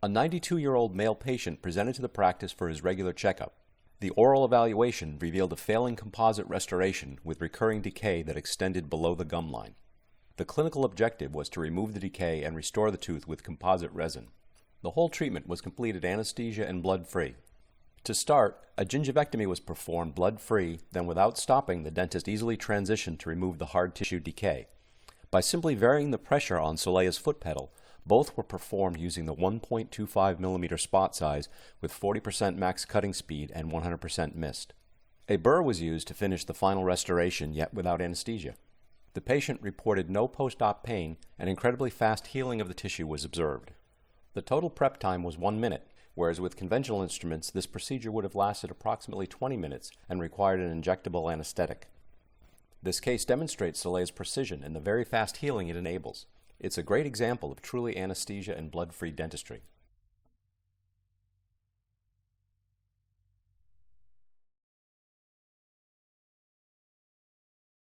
A 92-year-old male patient presented to the practice for his regular checkup. The oral evaluation revealed a failing composite restoration with recurring decay that extended below the gum line. The clinical objective was to remove the decay and restore the tooth with composite resin. The whole treatment was completed anesthesia and blood-free. To start, a gingivectomy was performed blood-free, then without stopping, the dentist easily transitioned to remove the hard tissue decay. By simply varying the pressure on Solea's foot pedal, both were performed using the 1.25 mm spot size with 40% max cutting speed and 100% mist. A burr was used to finish the final restoration, yet without anesthesia. The patient reported no post-op pain, and incredibly fast healing of the tissue was observed. The total prep time was 1 minute, whereas with conventional instruments this procedure would have lasted approximately 20 minutes and required an injectable anesthetic. This case demonstrates Solea's precision and the very fast healing it enables. It's a great example of truly anesthesia and blood-free dentistry.